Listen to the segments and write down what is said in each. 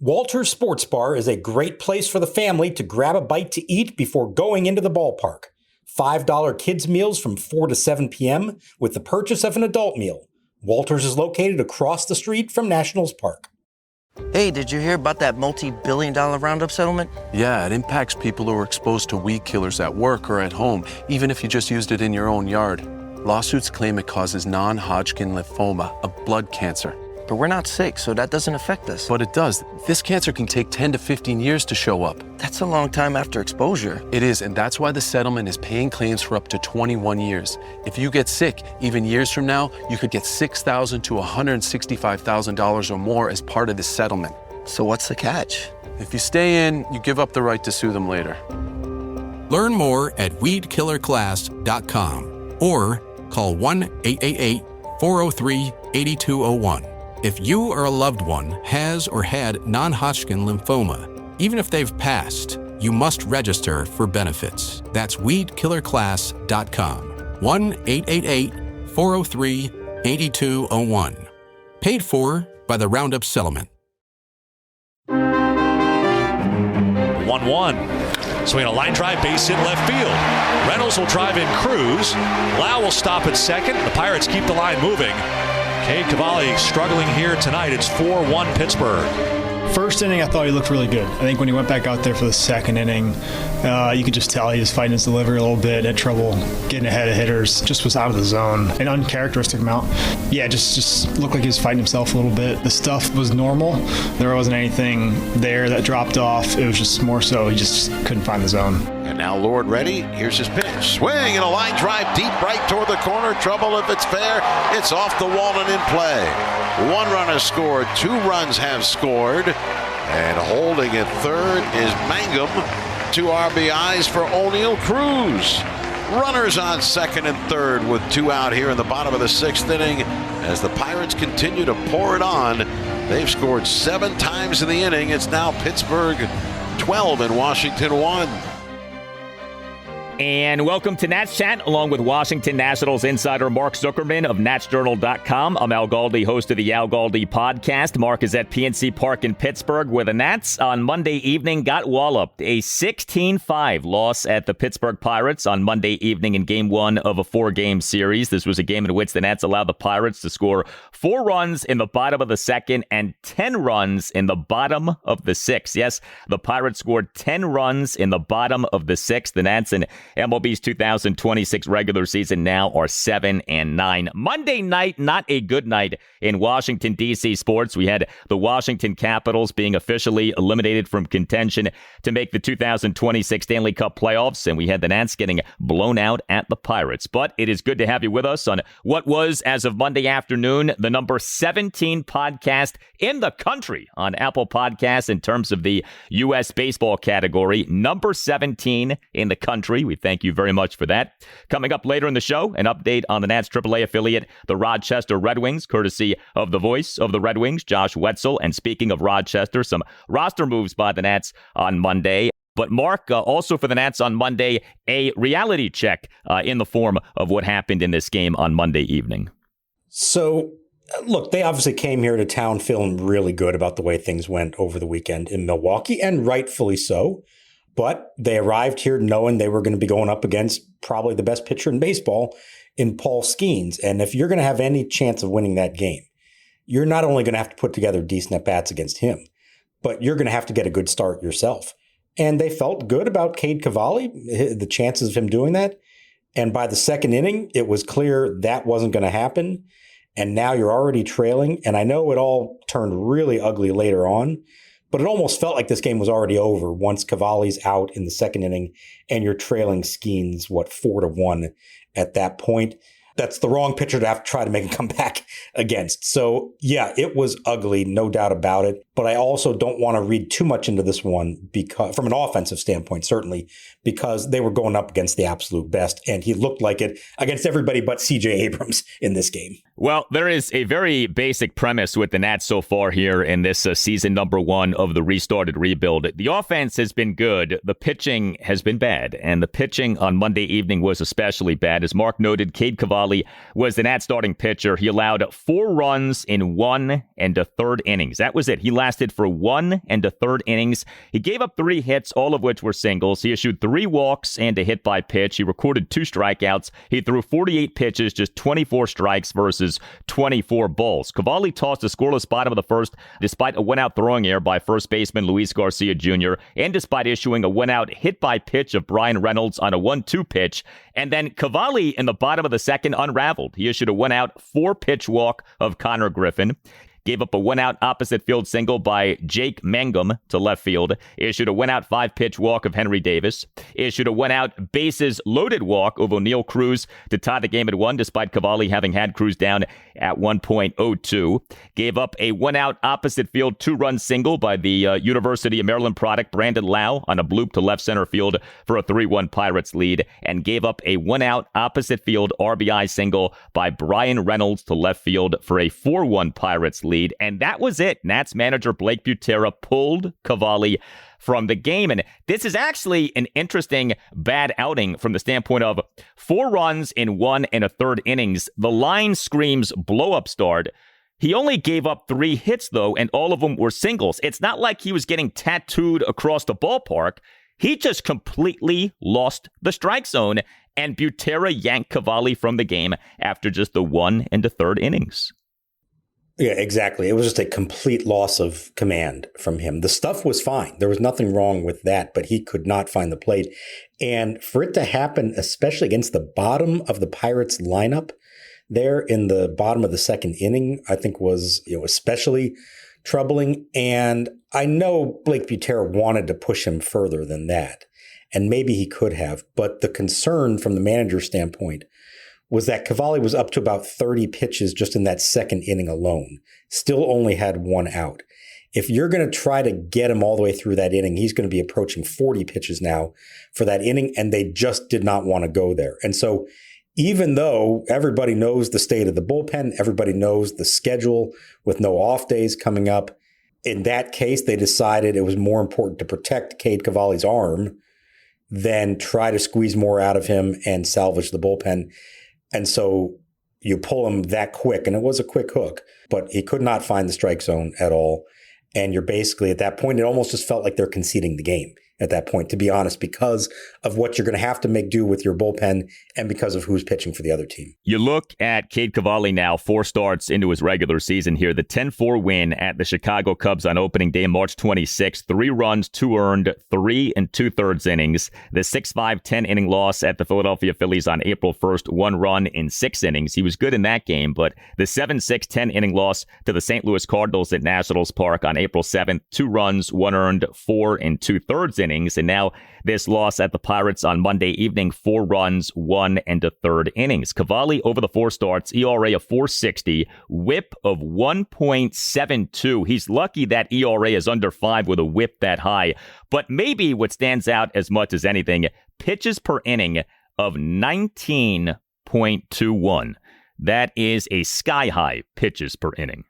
Walter's Sports Bar is a great place for the family to grab a bite to eat before going into the ballpark. $5 kids meals from 4 to 7 p.m. with the purchase of an adult meal. Walter's is located across the street from Nationals Park. Hey, did you hear about that multi-billion-dollar Roundup settlement? Yeah, it impacts people who are exposed to weed killers at work or at home, even if you just used it in your own yard. Lawsuits claim it causes non-Hodgkin lymphoma, a blood cancer. But we're not sick, so that doesn't affect us. But it does. This cancer can take 10 to 15 years to show up. That's a long time after exposure. It is, and that's why the settlement is paying claims for up to 21 years. If you get sick, even years from now, you could get $6,000 to $165,000 or more as part of this settlement. So what's the catch? If you stay in, you give up the right to sue them later. Learn more at weedkillerclass.com or call 1-888-403-8201. If you or a loved one has or had non-Hodgkin lymphoma, even if they've passed, you must register for benefits. That's weedkillerclass.com. 1-888-403-8201. Paid for by the Roundup Settlement. 1-1. Swinging a line drive, base hit left field. Reynolds will drive in Cruz. Lau will stop at second. The Pirates keep the line moving. Cade Cavalli struggling here tonight. It's 4-1 Pittsburgh. First inning, I thought he looked really good. I think when he went back out there for the second inning, you could just tell he was fighting his delivery a little bit, had trouble getting ahead of hitters, just was out of the zone. An uncharacteristic amount. Yeah, just looked like he was fighting himself a little bit. The stuff was normal. There wasn't anything there that dropped off. It was just more so he just couldn't find the zone. And now Lord ready. Here's his pitch. Swing and a line drive deep right toward the corner. Trouble if it's fair. It's off the wall and in play. One run has scored. 2 runs have scored. And holding at third is Mangum. 2 RBIs for O'Neal Cruz. Runners on second and third with 2 out here in the bottom of the 6th inning. As the Pirates continue to pour it on. They've scored 7 times in the inning. It's now Pittsburgh 12 and Washington 1. And welcome to Nats Chat, along with Washington Nationals insider Mark Zuckerman of NatsJournal.com. I'm Al Galdi, host of the Al Galdi podcast. Mark is at PNC Park in Pittsburgh, where the Nats on Monday evening got walloped. A 16-5 loss at the Pittsburgh Pirates on Monday evening in Game 1 of a 4-game series. This was a game in which the Nats allowed the Pirates to score 4 runs in the bottom of the 2nd and 10 runs in the bottom of the 6th. Yes, the Pirates scored 10 runs in the bottom of the 6th. The Nats in MLB's 2026 regular season now are 7-9. Monday night, not a good night in Washington, D.C. sports. We had the Washington Capitals being officially eliminated from contention to make the 2026 Stanley Cup playoffs, and we had the Nats getting blown out at the Pirates. But it is good to have you with us on what was, as of Monday afternoon, the number 17 podcast in the country on Apple Podcasts in terms of the U.S. baseball category. Number 17 in the country. We thank you very much for that. Coming up later in the show, an update on the Nats AAA affiliate, the Rochester Red Wings, courtesy of the voice of the Red Wings, Josh Whetzel. And speaking of Rochester, some roster moves by the Nats on Monday. But Mark, also for the Nats on Monday, a reality check in the form of what happened in this game on Monday evening. So, look, they obviously came here to town feeling really good about the way things went over the weekend in Milwaukee, and rightfully so. But they arrived here knowing they were going to be going up against probably the best pitcher in baseball in Paul Skenes. And if you're going to have any chance of winning that game, you're not only going to have to put together decent at-bats against him, but you're going to have to get a good start yourself. And they felt good about Cade Cavalli, the chances of him doing that. And by the 2nd inning, it was clear that wasn't going to happen. And now you're already trailing. And I know it all turned really ugly later on, but it almost felt like this game was already over once Cavalli's out in the 2nd inning and you're trailing Skenes, 4-1 at that point. That's the wrong pitcher to have to try to make a comeback against. So, yeah, it was ugly, no doubt about it. But I also don't want to read too much into this one because, from an offensive standpoint, certainly, because they were going up against the absolute best. And he looked like it against everybody but CJ Abrams in this game. Well, there is a very basic premise with the Nats so far here in this season number 1 of the restarted rebuild. The offense has been good. The pitching has been bad. And the pitching on Monday evening was especially bad. As Mark noted, Cade Cavalli was the Nats starting pitcher. He allowed 4 runs in 1 1/3 innings. That was it. He allowed lasted for 1 1/3 innings. He gave up 3 hits, all of which were singles. He issued 3 walks and a hit by pitch. He recorded 2 strikeouts. He threw 48 pitches, just 24 strikes versus 24 balls. Cavalli tossed a scoreless bottom of the first despite a one-out throwing error by first baseman Luis Garcia Jr. and despite issuing a one-out hit by pitch of Brian Reynolds on a 1-2 pitch. And then Cavalli in the bottom of the second unraveled. He issued a one-out 4-pitch walk of Connor Griffin. Gave up a one-out opposite field single by Jake Mangum to left field. Issued a one-out 5-pitch walk of Henry Davis. Issued a one-out bases-loaded walk of O'Neill Cruz to tie the game at 1, despite Cavalli having had Cruz down at 1.02. Gave up a one-out opposite field 2-run single by the University of Maryland product Brandon Lau on a bloop to left center field for a 3-1 Pirates lead. And gave up a one-out opposite field RBI single by Brian Reynolds to left field for a 4-1 Pirates lead. And that was it. Nats manager Blake Butera pulled Cavalli from the game. And this is actually an interesting bad outing from the standpoint of 4 runs in 1 1/3 innings. The line screams blow-up start. He only gave up 3 hits, though, and all of them were singles. It's not like he was getting tattooed across the ballpark. He just completely lost the strike zone, and Butera yanked Cavalli from the game after just the 1 1/3 innings. Yeah, exactly. It was just a complete loss of command from him. The stuff was fine. There was nothing wrong with that, but he could not find the plate. And for it to happen, especially against the bottom of the Pirates lineup there in the bottom of the second inning, I think was, especially troubling. And I know Blake Butera wanted to push him further than that, and maybe he could have. But the concern from the manager's standpoint was that Cavalli was up to about 30 pitches just in that second inning alone, still only had 1 out. If you're going to try to get him all the way through that inning, he's going to be approaching 40 pitches now for that inning, and they just did not want to go there. And so even though everybody knows the state of the bullpen, everybody knows the schedule with no off days coming up, in that case, they decided it was more important to protect Cade Cavalli's arm than try to squeeze more out of him and salvage the bullpen. And so you pull him that quick, and it was a quick hook, but he could not find the strike zone at all. And you're basically at that point, it almost just felt like they're conceding the game at that point, to be honest, because of what you're going to have to make do with your bullpen and because of who's pitching for the other team. You look at Cade Cavalli now, 4 starts into his regular season here. The 10-4 win at the Chicago Cubs on opening day, March 26th. 3 runs, 2 earned, 3 2/3 innings. The 6-5 10-inning loss at the Philadelphia Phillies on April 1st, 1 run in 6 innings. He was good in that game, but the 7-6 10-inning loss to the St. Louis Cardinals at Nationals Park on April 7th, 2 runs, 1 earned, 4 2/3 innings. And now this loss at the Pirates on Monday evening, 4 runs, 1 1/3 innings. Cavalli over the 4 starts, ERA of 4.60, whip of 1.72. He's lucky that ERA is under 5 with a whip that high. But maybe what stands out as much as anything, pitches per inning of 19.21. That is a sky-high pitches per inning.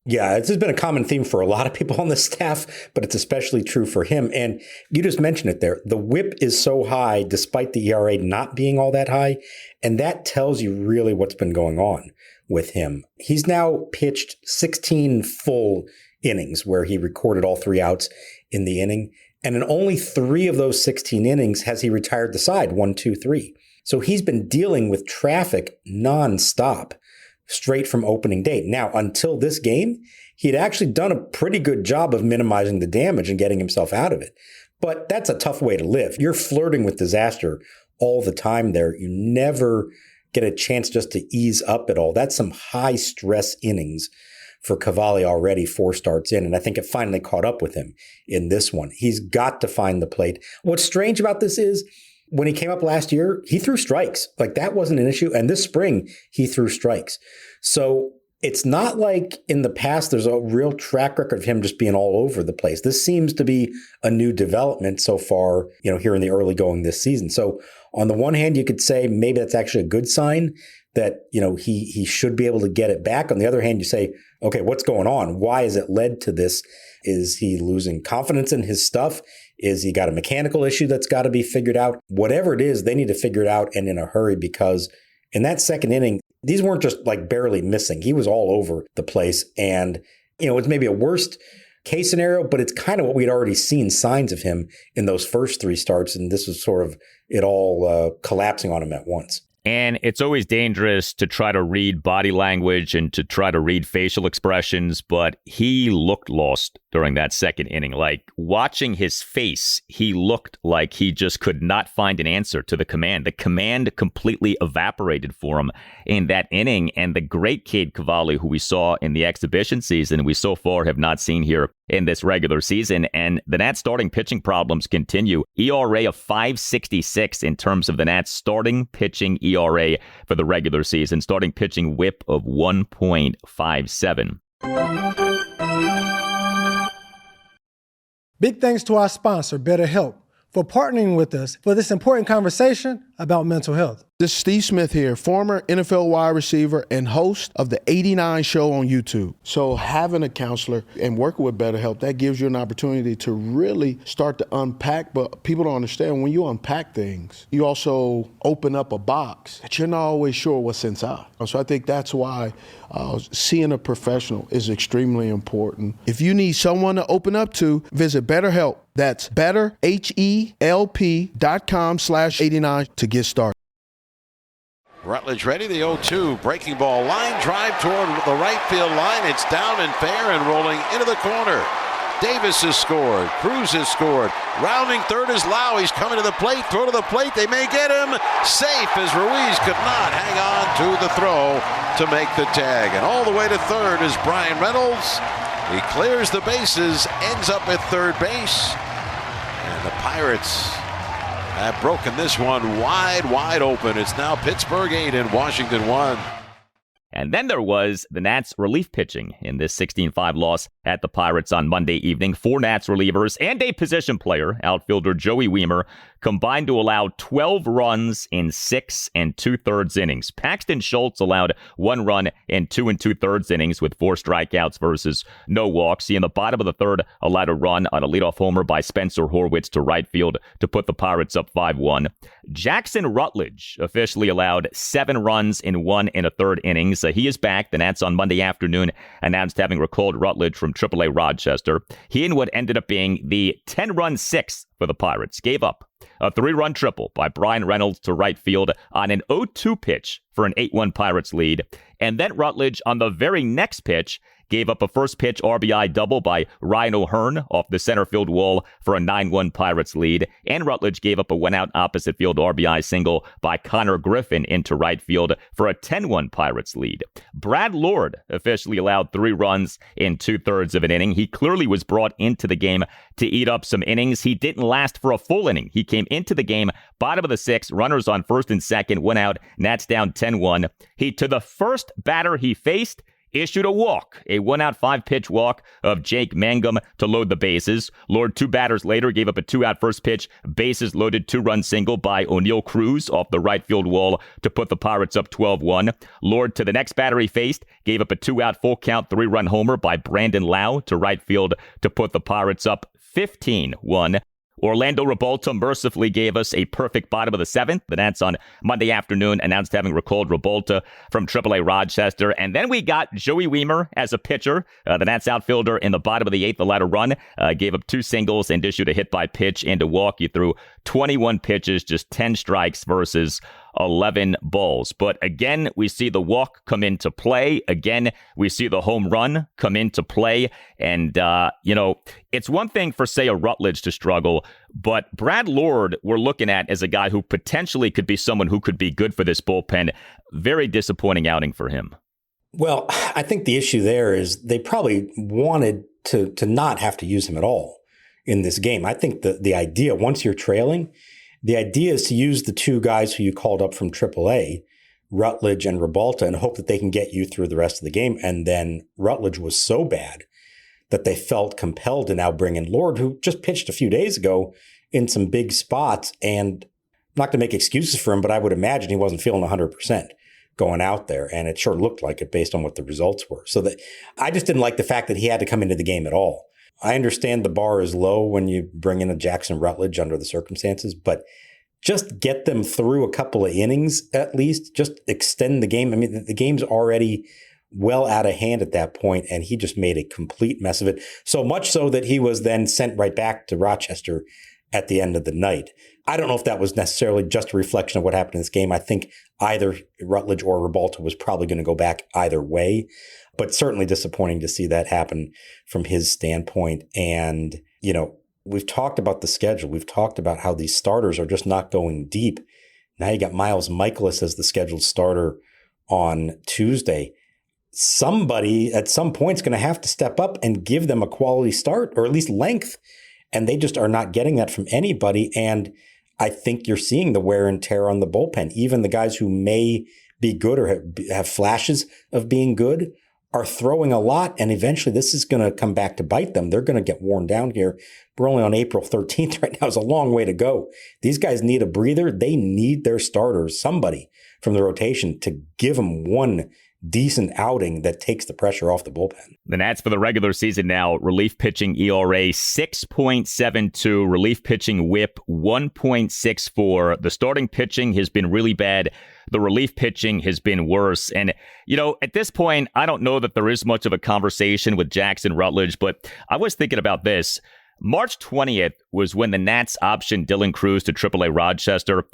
Yeah, this has been a common theme for a lot of people on the staff, but it's especially true for him. And you just mentioned it there. The whip is so high despite the ERA not being all that high. And that tells you really what's been going on with him. He's now pitched 16 full innings where he recorded all 3 outs in the inning. And in only 3 of those 16 innings has he retired the side, 1, 2, 3. So he's been dealing with traffic nonstop, straight from opening day. Now, until this game, he'd actually done a pretty good job of minimizing the damage and getting himself out of it. But that's a tough way to live. You're flirting with disaster all the time there. You never get a chance just to ease up at all. That's some high stress innings for Cavalli already 4 starts in. And I think it finally caught up with him in this one. He's got to find the plate. What's strange about this is when he came up last year, he threw strikes. Like, that wasn't an issue. And this spring, he threw strikes. So it's not like in the past there's a real track record of him just being all over the place. This seems to be a new development so far, here in the early going this season. So on the one hand, you could say maybe that's actually a good sign that, he should be able to get it back. On the other hand, you say, okay, what's going on? Why has it led to this? Is he losing confidence in his stuff? Is he got a mechanical issue that's got to be figured out? Whatever it is, they need to figure it out and in a hurry, because in that second inning, these weren't just like barely missing. He was all over the place. And, it's maybe a worst case scenario, but it's kind of what we'd already seen signs of him in those first 3 starts. And this was sort of it all collapsing on him at once. And it's always dangerous to try to read body language and to try to read facial expressions, but he looked lost during that second inning. Like, watching his face, he looked like he just could not find an answer to the command. The command completely evaporated for him in that inning. And the great Cade Cavalli, who we saw in the exhibition season, we so far have not seen here in this regular season. And the Nats starting pitching problems continue. ERA of 5.66 in terms of the Nats starting pitching ERA for the regular season. Starting pitching whip of 1.57. Big thanks to our sponsor, BetterHelp, for partnering with us for this important conversation about mental health. This is Steve Smith here, former NFL wide receiver and host of the 89 show on YouTube. So having a counselor and working with BetterHelp, that gives you an opportunity to really start to unpack. But people don't understand, when you unpack things, you also open up a box that you're not always sure what's inside. So I think that's why seeing a professional is extremely important. If you need someone to open up to, visit BetterHelp. That's betterhelp.com/89 to get started. Rutledge ready, the 0-2, breaking ball, line drive toward the right field line. It's down and fair and rolling into the corner. Davis has scored. Cruz has scored. Rounding third is Lau. He's coming to the plate. Throw to the plate. They may get him. Safe as Ruiz could not hang on to the throw to make the tag. And all the way to third is Brian Reynolds. He clears the bases, ends up at third base. And the Pirates have broken this one wide open. It's now Pittsburgh 8 and Washington 1. And then there was the Nats relief pitching in this 16-5 loss at the Pirates on Monday evening. 4 Nats relievers and a position player, outfielder Joey Wiemer, combined to allow 12 runs in 6 2/3 innings. Paxton Schultz allowed 1 run in 2 2/3 innings with 4 strikeouts versus no walks. He, in the bottom of the third, allowed a run on a leadoff homer by Spencer Horwitz to right field to put the Pirates up 5-1. Jackson Rutledge officially allowed 7 runs in 1 1/3 innings. He is back. The Nats on Monday afternoon announced having recalled Rutledge from AAA Rochester. He in what ended up being the 10-run sixth for the Pirates gave up a 3-run triple by Brian Reynolds to right field on an 0-2 pitch for an 8-1 Pirates lead. And then Rutledge on the very next pitch gave up a first pitch RBI double by Ryan O'Hearn off the center field wall for a 9-1 Pirates lead. And Rutledge gave up a one-out opposite field RBI single by Connor Griffin into right field for a 10-1 Pirates lead. Brad Lord officially allowed 3 runs in 2/3 of an inning. He clearly was brought into the game to eat up some innings. He didn't last for a full inning. He came into the game, bottom of the 6th, runners on first and second, 1 out, Nats down 10-1. He, to the first batter he faced, issued a walk, a 1-out 5-pitch walk of Jake Mangum to load the bases. Lord, 2 batters later, gave up a 2-out first pitch, bases loaded 2-run single by O'Neal Cruz off the right field wall to put the Pirates up 12-1. Lord, to the next batter he faced, gave up a 2-out full count 3-run homer by Brandon Lau to right field to put the Pirates up 15-1. Orlando Revolta mercifully gave us a perfect bottom of the 7th. The Nats on Monday afternoon announced having recalled Revolta from AAA Rochester. And then we got Joey Wiemer as a pitcher. The Nats outfielder in the bottom of the 8th allowed a run, gave up 2 singles and issued a hit by pitch and a walk. He threw 21 pitches, just 10 strikes versus 11 balls. But again, we see the walk come into play. Again, we see the home run come into play. And, it's one thing for, say, a Rutledge to struggle, but Brad Lord we're looking at as a guy who potentially could be someone who could be good for this bullpen. Very disappointing outing for him. Well, I think the issue there is they probably wanted to not have to use him at all in this game. I think the idea, once you're trailing, the idea is to use the 2 guys who you called up from AAA, Rutledge and Revolta, and hope that they can get you through the rest of the game. And then Rutledge was so bad that they felt compelled to now bring in Lord, who just pitched a few days ago in some big spots. And not to make excuses for him, but I would imagine he wasn't feeling 100% going out there. And it sure looked like it based on what the results were. So that I just didn't like the fact that he had to come into the game at all. I understand the bar is low when you bring in a Jackson Rutledge under the circumstances, but just get them through a couple of innings at least. Just extend the game. I mean, the game's already well out of hand at that point, and he just made a complete mess of it. So much so that he was then sent right back to Rochester at the end of the night. I don't know if that was necessarily just a reflection of what happened in this game. I think either Rutledge or Ribalta was probably going to go back either way, but certainly disappointing to see that happen from his standpoint. And, we've talked about the schedule. We've talked about how these starters are just not going deep. Now you got Miles Mikolas as the scheduled starter on Tuesday. Somebody at some point is going to have to step up and give them a quality start, or at least length. And they just are not getting that from anybody. And I think you're seeing the wear and tear on the bullpen. Even the guys who may be good or have flashes of being good are throwing a lot. And eventually this is going to come back to bite them. They're going to get worn down here. We're only on April 13th right now. It's a long way to go. These guys need a breather. They need their starters, somebody from the rotation, to give them one decent outing that takes the pressure off the bullpen. The Nats for the regular season now, relief pitching ERA 6.72, relief pitching whip 1.64. The starting pitching has been really bad. The relief pitching has been worse. And, at this point, I don't know that there is much of a conversation with Jackson Rutledge, but I was thinking about this. March 20th was when the Nats optioned Dylan Cruz to AAA Rochester.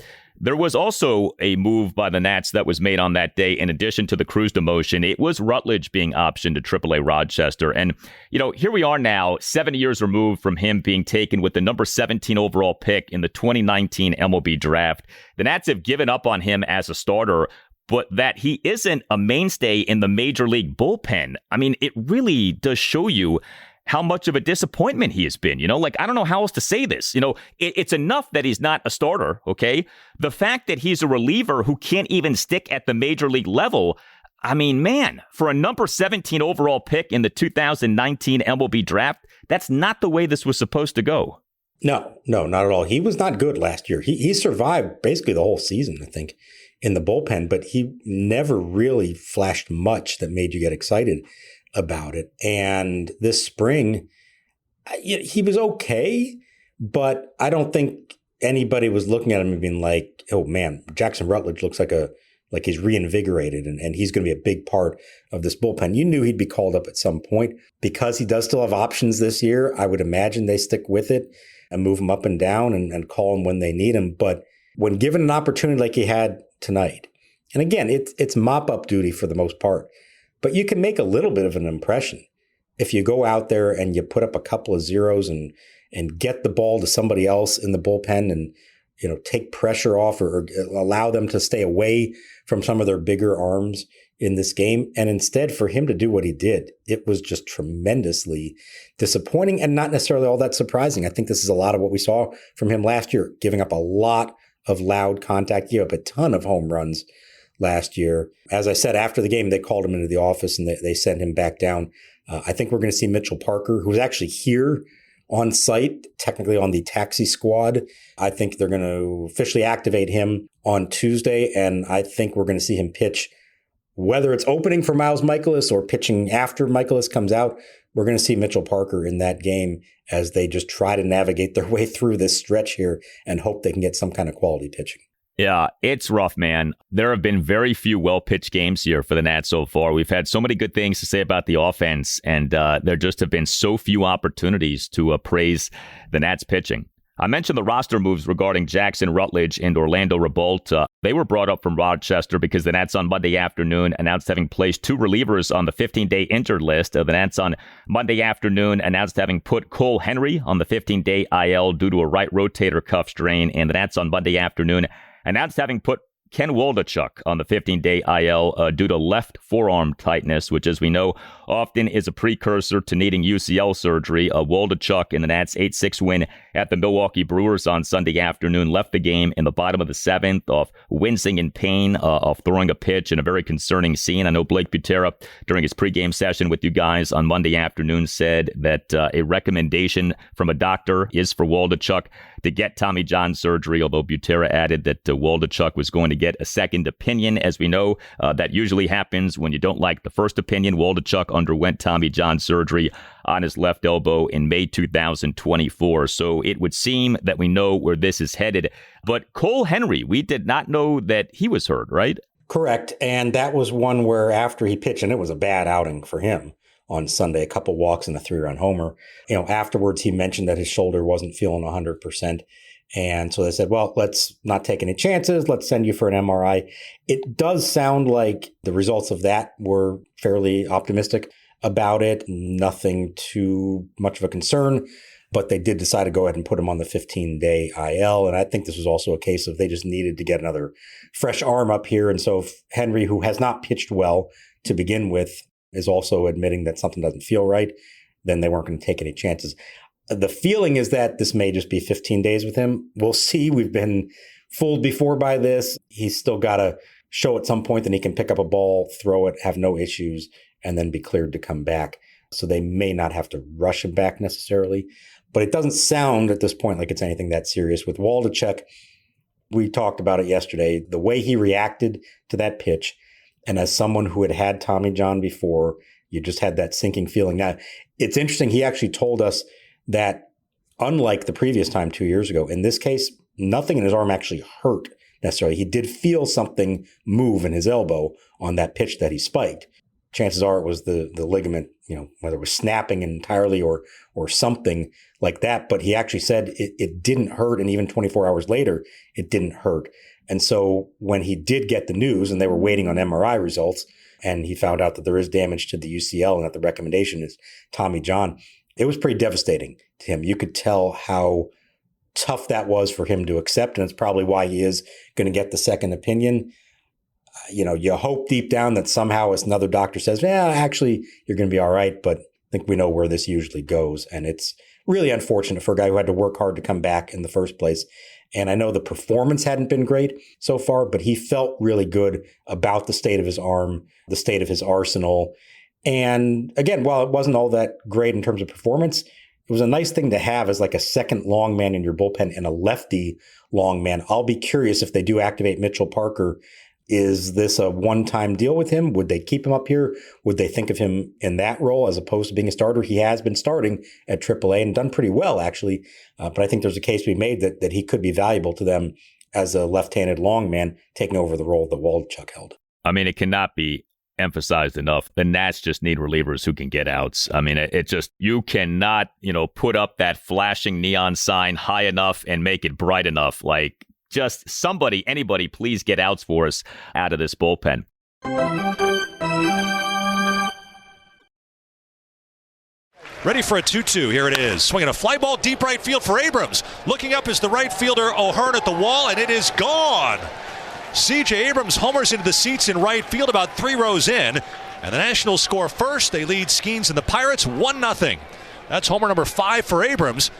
There was also a move by the Nats that was made on that day. In addition to the Cruz demotion, it was Rutledge being optioned to AAA Rochester. And, here we are now, 7 years removed from him being taken with the number 17 overall pick in the 2019 MLB draft. The Nats have given up on him as a starter, but that he isn't a mainstay in the major league bullpen. I mean, it really does show you how much of a disappointment he has been. I don't know how else to say this. It's enough that he's not a starter, okay? The fact that he's a reliever who can't even stick at the major league level, I mean, man, for a number 17 overall pick in the 2019 MLB draft, that's not the way this was supposed to go. No, not at all. He was not good last year. He survived basically the whole season, I think, in the bullpen, but he never really flashed much that made you get excited about it. And this spring, he was okay, but I don't think anybody was looking at him and being like, oh man, Jackson Rutledge looks like he's reinvigorated and he's going to be a big part of this bullpen. You knew he'd be called up at some point. Because he does still have options this year, I would imagine they stick with it and move him up and down and call him when they need him. But when given an opportunity like he had tonight, and again, it's mop-up duty for the most part, but you can make a little bit of an impression if you go out there and you put up a couple of zeros and get the ball to somebody else in the bullpen and, take pressure off or allow them to stay away from some of their bigger arms in this game. And instead, for him to do what he did, it was just tremendously disappointing and not necessarily all that surprising. I think this is a lot of what we saw from him last year, giving up a lot of loud contact, gave up a ton of home runs last year. As I said, after the game, they called him into the office and they sent him back down. I think we're going to see Mitchell Parker, who's actually here on site, technically on the taxi squad. I think they're going to officially activate him on Tuesday, and I think we're going to see him pitch, whether it's opening for Miles Mikolas or pitching after Mikolas comes out. We're going to see Mitchell Parker in that game as they just try to navigate their way through this stretch here and hope they can get some kind of quality pitching. Yeah, it's rough, man. There have been very few well-pitched games here for the Nats so far. We've had so many good things to say about the offense, and there just have been so few opportunities to praise the Nats pitching. I mentioned the roster moves regarding Jackson Rutledge and Orlando Ribalta. They were brought up from Rochester because the Nats on Monday afternoon announced having placed two relievers on the 15-day injured list. The Nats on Monday afternoon announced having put Cole Henry on the 15-day IL due to a right rotator cuff strain. And the Nats on Monday afternoon announced having put Ken Waldichuk on the 15-day IL due to left forearm tightness, which, as we know, often is a precursor to needing UCL surgery. Waldichuk in the Nats' 8-6 win at the Milwaukee Brewers on Sunday afternoon left the game in the bottom of the seventh off wincing in pain of throwing a pitch in a very concerning scene. I know Blake Butera, during his pregame session with you guys on Monday afternoon, said that a recommendation from a doctor is for Waldichuk to get Tommy John surgery, although Butera added that Waldichuk was going to get a second opinion. As we know, that usually happens when you don't like the first opinion. Waldichuk underwent Tommy John surgery on his left elbow in May 2024. So it would seem that we know where this is headed. But Cole Henry, we did not know that he was hurt, right? Correct. And that was one where after he pitched, and it was a bad outing for him on Sunday, a couple walks and a 3-run homer. Afterwards, he mentioned that his shoulder wasn't feeling 100%. And so they said, well, let's not take any chances. Let's send you for an MRI. It does sound like the results of that were fairly optimistic about it. Nothing too much of a concern, but they did decide to go ahead and put him on the 15-day IL. And I think this was also a case of they just needed to get another fresh arm up here. And so Henry, who has not pitched well to begin with, is also admitting that something doesn't feel right. Then they weren't going to take any chances. The feeling is that this may just be 15 days with him. We'll see. We've been fooled before by this. He's still got to show at some point that he can pick up a ball, throw it, have no issues, and then be cleared to come back. So they may not have to rush him back necessarily. But it doesn't sound at this point like it's anything that serious. With Waldichuk, we talked about it yesterday, the way he reacted to that pitch. And as someone who had Tommy John before, you just had that sinking feeling. Now, it's interesting. He actually told us that unlike the previous time 2 years ago, in this case, nothing in his arm actually hurt necessarily. He did feel something move in his elbow on that pitch that he spiked. Chances are it was the ligament, whether it was snapping entirely or something like that. But he actually said it didn't hurt. And even 24 hours later, it didn't hurt. And so when he did get the news and they were waiting on MRI results and he found out that there is damage to the UCL and that the recommendation is Tommy John, it was pretty devastating to him. You could tell how tough that was for him to accept. And it's probably why he is going to get the second opinion. You hope deep down that somehow another doctor says, actually, you're going to be all right. But I think we know where this usually goes. And it's really unfortunate for a guy who had to work hard to come back in the first place. And I know the performance hadn't been great so far, but he felt really good about the state of his arm, the state of his arsenal. And again, while it wasn't all that great in terms of performance, it was a nice thing to have as like a second long man in your bullpen and a lefty long man. I'll be curious if they do activate Mitchell Parker. Is this a one-time deal with him? Would they keep him up here? Would they think of him in that role as opposed to being a starter? He has been starting at AAA and done pretty well, actually. But I think there's a case to be made that he could be valuable to them as a left-handed long man taking over the role that Waldichuk held. I mean, it cannot be emphasized enough. The Nats just need relievers who can get outs. I mean, you cannot, put up that flashing neon sign high enough and make it bright enough. Like, just somebody, anybody, please get outs for us out of this bullpen. Ready for a 2-2. Here it is. Swinging a fly ball deep right field for Abrams. Looking up is the right fielder O'Hearn at the wall, and it is gone. CJ Abrams homers into the seats in right field about 3 rows in. And the Nationals score first. They lead Skenes and the Pirates 1-0. That's homer number 5 for Abrams.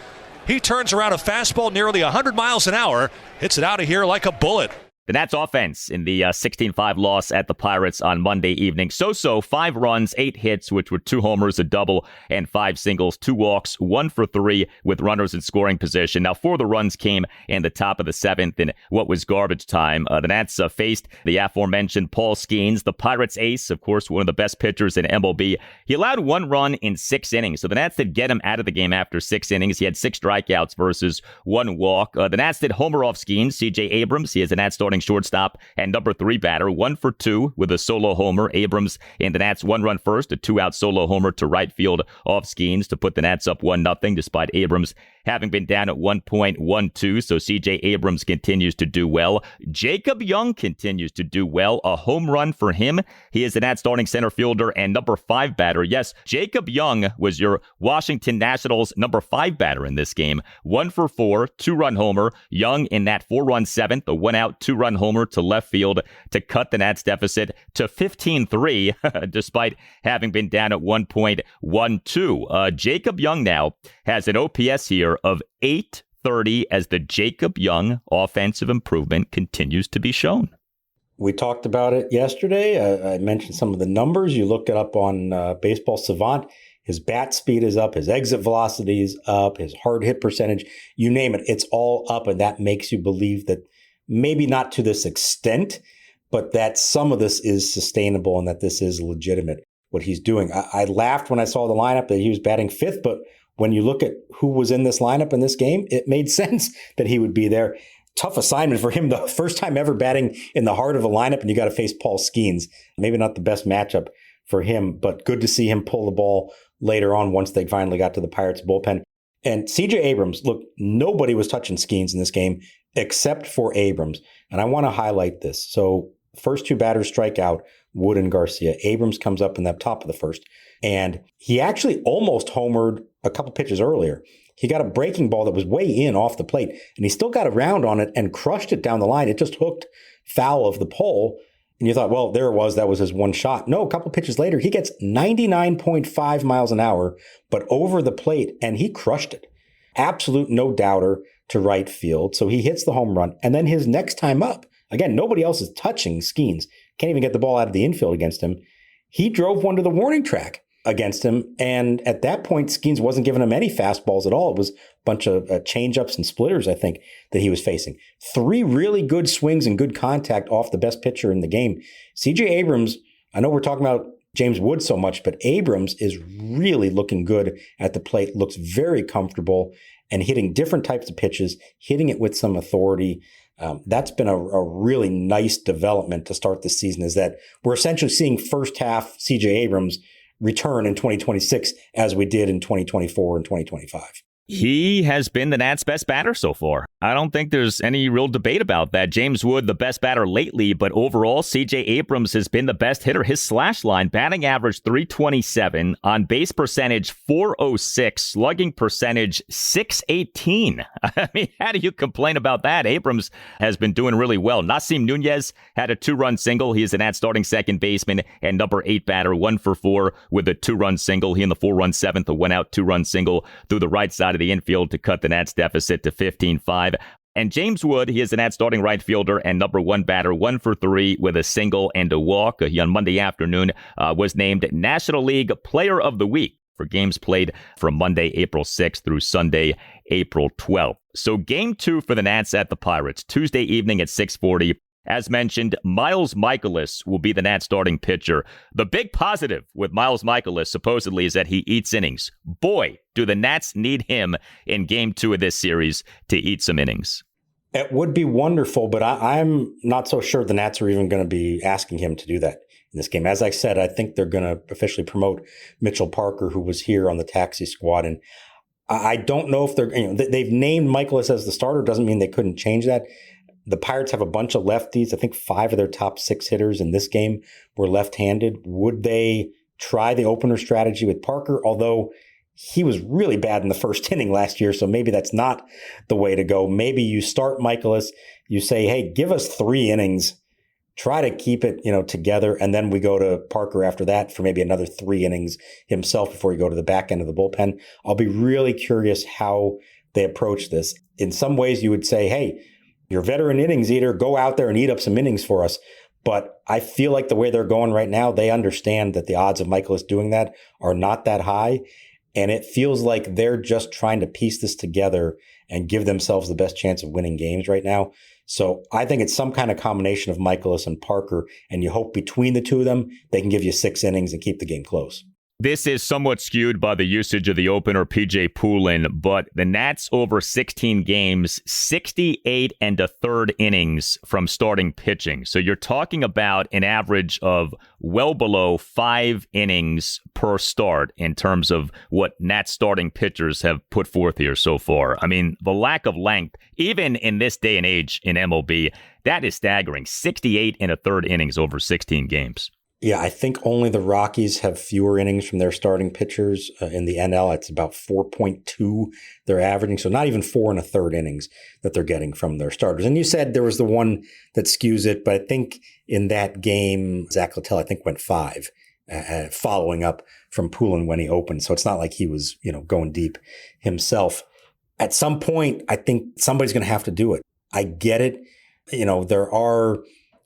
He turns around a fastball nearly 100 miles an hour, hits it out of here like a bullet. The Nats offense in the 16-5 loss at the Pirates on Monday evening. So 5 runs, 8 hits, which were 2 homers, a double, and 5 singles, 2 walks, 1 for 3 with runners in scoring position. Now, 4 of the runs came in the top of the 7th in what was garbage time. The Nats faced the aforementioned Paul Skenes, the Pirates ace, of course, one of the best pitchers in MLB. He allowed 1 run in 6 innings. So the Nats did get him out of the game after 6 innings. He had 6 strikeouts versus 1 walk. The Nats did homer off Skenes. CJ Abrams, he is a Nats starting shortstop and number 3 batter, 1 for 2 with a solo homer. Abrams in the Nats 1-run first, a 2-out solo homer to right field off Skenes to put the Nats up 1-0, despite Abrams having been down at 1.12. So CJ Abrams continues to do well. Jacob Young continues to do well. A home run for him. He is the Nats starting center fielder and number 5 batter. Yes, Jacob Young was your Washington Nationals number 5 batter in this game. 1 for 4, 2-run homer. Young in that 4-run 7th, a 1-out 2-run homer to left field to cut the Nats deficit to 15-3, despite having been down at 1.12. Jacob Young now has an OPS here of 830 as the Jacob Young offensive improvement continues to be shown. We talked about it yesterday. I mentioned some of the numbers. You look it up on Baseball Savant. His bat speed is up. His exit velocity is up. His hard hit percentage, you name it, it's all up. And that makes you believe that maybe not to this extent, but that some of this is sustainable and that this is legitimate, what he's doing. I laughed when I saw the lineup that he was batting 5th, but when you look at who was in this lineup in this game, it made sense that he would be there. tough assignment for him. The first time ever batting in the heart of a lineup, and you got to face Paul Skenes. Maybe not the best matchup for him, but good to see him pull the ball later on once they finally got to the Pirates bullpen. And CJ Abrams, look, nobody was touching Skenes in this game except for Abrams. And I want to highlight this. So first two batters strike out, Wood and Garcia. Abrams comes up in the top of the first. And he actually almost homered a couple pitches earlier. He got a breaking ball that was way in off the plate, and he still got around on it and crushed it down the line. It just hooked foul of the pole. And you thought, well, there it was. That was his one shot. No, a couple pitches later, he gets 99.5 miles an hour, but over the plate, and he crushed it. Absolute no doubter to right field. So he hits the home run. And then his next time up, again, nobody else is touching Skenes. Can't even get the ball out of the infield against him. He drove one to the warning track against him. And at that point, Skenes wasn't giving him any fastballs at all. It was a bunch of changeups and splitters, I think, that he was facing. 3 really good swings and good contact off the best pitcher in the game. CJ Abrams, I know we're talking about James Wood so much, but Abrams is really looking good at the plate, looks very comfortable and hitting different types of pitches, hitting it with some authority. That's been a really nice development to start the season, is that we're essentially seeing first half CJ Abrams return in 2026 as we did in 2024 and 2025. He has been the Nats' best batter so far. I don't think there's any real debate about that. James Wood, the best batter lately, but overall, CJ Abrams has been the best hitter. His slash line, batting average 327, on base percentage 406, slugging percentage 618. I mean, how do you complain about that? Abrams has been doing really well. Nasim Nunez had a 2-run single. He is the Nats starting second baseman and number 8 batter, 1 for 4 with a 2-run single. He in the 4-run 7th, a 1-out 2-run single through the right side of the infield to cut the Nats deficit to 15-5. And James Wood, he is the Nats starting right fielder and number 1 batter, 1 for 3 with a single and a walk. He on Monday afternoon was named National League Player of the Week for games played from Monday, April 6th through Sunday, April 12th. So game 2 for the Nats at the Pirates, Tuesday evening at 6:40. As mentioned, Miles Mikolas will be the Nats starting pitcher. The big positive with Miles Mikolas supposedly is that he eats innings. Boy, do the Nats need him in game 2 of this series to eat some innings. It would be wonderful, but I'm not so sure the Nats are even going to be asking him to do that in this game. As I said, I think they're going to officially promote Mitchell Parker, who was here on the taxi squad. And I don't know if they've named Mikolas as the starter. Doesn't mean they couldn't change that. The Pirates have a bunch of lefties. I think 5 of their top 6 hitters in this game were left-handed. Would they try the opener strategy with Parker? Although he was really bad in the first inning last year, so maybe that's not the way to go. Maybe you start Mikolas, you say, hey, give us 3 innings, try to keep it, together, and then we go to Parker after that for maybe another 3 innings himself before you go to the back end of the bullpen. I'll be really curious how they approach this. In some ways, you would say, hey, you're a veteran innings eater, go out there and eat up some innings for us. But I feel like the way they're going right now, they understand that the odds of Mikolas doing that are not that high. And it feels like they're just trying to piece this together and give themselves the best chance of winning games right now. So I think it's some kind of combination of Mikolas and Parker, and you hope between the two of them, they can give you 6 innings and keep the game close. This is somewhat skewed by the usage of the opener, PJ Poulin, but the Nats over 16 games, 68 1/3 innings from starting pitching. So you're talking about an average of well below 5 innings per start in terms of what Nats starting pitchers have put forth here so far. I mean, the lack of length, even in this day and age in MLB, that is staggering. 68 1/3 innings over 16 games. Yeah, I think only the Rockies have fewer innings from their starting pitchers in the NL. It's about 4.2 they're averaging. So not even 4 1/3 innings that they're getting from their starters. And you said there was the one that skews it, but I think in that game, Zach Littell, I think, went 5 following up from Poulin when he opened. So it's not like he was, going deep himself. At some point, I think somebody's going to have to do it. I get it. There are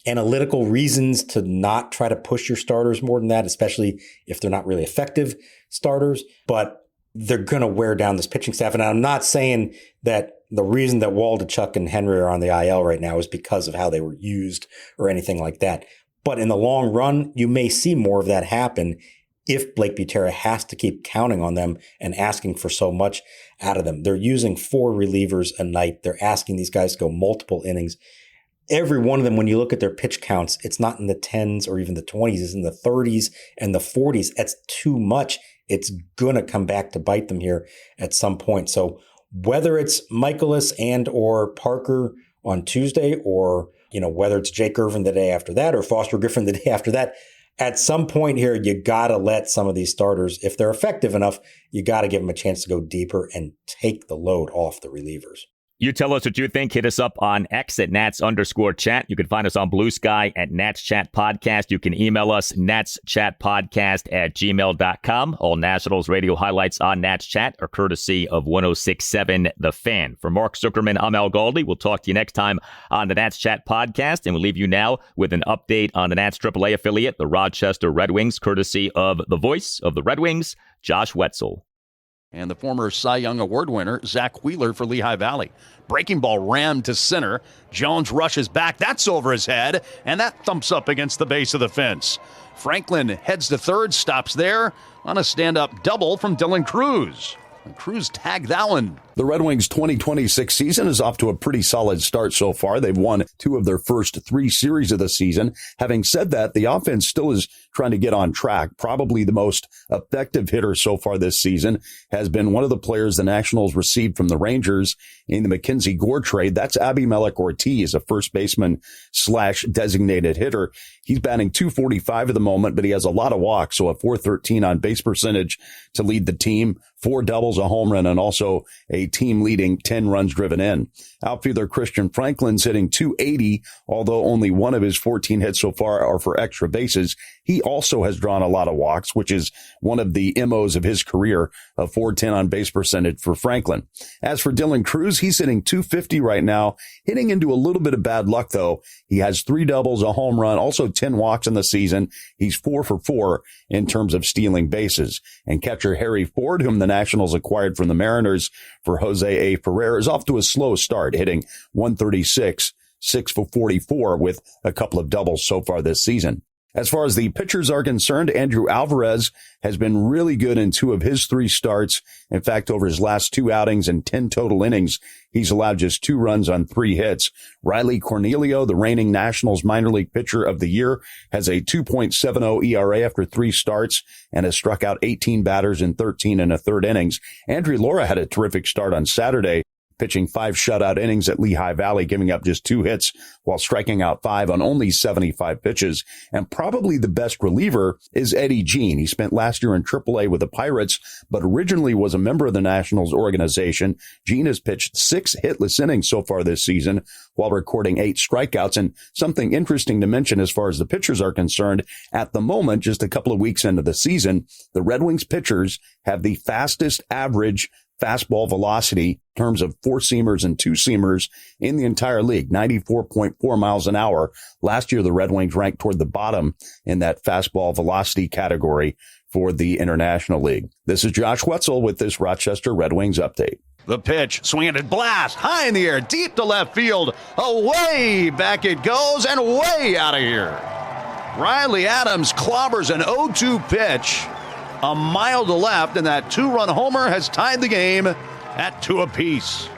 analytical reasons to not try to push your starters more than that, especially if they're not really effective starters, but they're going to wear down this pitching staff. And I'm not saying that the reason that Waldichuk and Henry are on the IL right now is because of how they were used or anything like that. But in the long run, you may see more of that happen if Blake Butera has to keep counting on them and asking for so much out of them. They're using 4 relievers a night. They're asking these guys to go multiple innings. Every one of them, when you look at their pitch counts, it's not in the 10s or even the 20s. It's in the 30s and the 40s. That's too much. It's going to come back to bite them here at some point. So whether it's Mikolas and or Parker on Tuesday, or whether it's Jake Irvin the day after that or Foster Griffin the day after that, at some point here, you got to let some of these starters, if they're effective enough, you got to give them a chance to go deeper and take the load off the relievers. You tell us what you think. Hit us up on X at Nats_chat. You can find us on Blue Sky at Nats Chat Podcast. You can email us natschatpodcast@gmail.com. All Nationals radio highlights on Nats Chat are courtesy of 106.7 The Fan. For Mark Zuckerman, I'm Al Galdi. We'll talk to you next time on the Nats Chat Podcast, and we'll leave you now with an update on the Nats AAA affiliate, the Rochester Red Wings, courtesy of the voice of the Red Wings, Josh Whetzel. And the former Cy Young Award winner, Zach Wheeler for Lehigh Valley. Breaking ball rammed to center. Jones rushes back. That's over his head, and that thumps up against the base of the fence. Franklin heads to third, stops there on a stand-up double from Dylan Cruz. And Cruz tagged that one. The Red Wings' 2026 season is off to a pretty solid start so far. They've won 2 of their first 3 series of the season. Having said that, the offense still is trying to get on track. Probably the most effective hitter so far this season has been one of the players the Nationals received from the Rangers in the Mackenzie Gore trade. That's Abimelec Ortiz, a first baseman / designated hitter. He's batting .245 at the moment, but he has a lot of walks, so a .413 on base percentage to lead the team, 4 doubles, a home run, and also a team-leading 10 runs driven in. Outfielder Christian Franklin's hitting .280, although only 1 of his 14 hits so far are for extra bases. He also has drawn a lot of walks, which is one of the MOs of his career, a .410 on base percentage for Franklin. As for Dylan Cruz, he's hitting .250 right now, hitting into a little bit of bad luck, though. He has 3 doubles, a home run, also 10 walks in the season. He's 4 for 4 in terms of stealing bases. And catcher Harry Ford, whom the Nationals acquired from the Mariners for Jose A. Ferrer, is off to a slow start, hitting .136, 6 for 44 with a couple of doubles so far this season. As far as the pitchers are concerned, Andrew Alvarez has been really good in 2 of his 3 starts. In fact, over his last 2 outings and 10 total innings, he's allowed just 2 runs on 3 hits. Riley Cornelio, the reigning Nationals minor league pitcher of the year, has a 2.70 ERA after 3 starts and has struck out 18 batters in 13 1/3 innings. Andrew Laura had a terrific start on Saturday, pitching 5 shutout innings at Lehigh Valley, giving up just 2 hits while striking out 5 on only 75 pitches. And probably the best reliever is Eddie Jean. He spent last year in AAA with the Pirates, but originally was a member of the Nationals organization. Jean has pitched 6 hitless innings so far this season while recording 8 strikeouts. And something interesting to mention as far as the pitchers are concerned, at the moment, just a couple of weeks into the season, the Red Wings pitchers have the fastest average fastball velocity in terms of 4-seamers and 2-seamers in the entire league, 94.4 miles an hour. Last year, the Red Wings ranked toward the bottom in that fastball velocity category for the International League. This is Josh Whetzel with this Rochester Red Wings update. The pitch, swing and blast, high in the air, deep to left field. Away back it goes and way out of here. Riley Adams clobbers an 0-2 pitch. A mile to left, and that 2-run homer has tied the game at 2 apiece.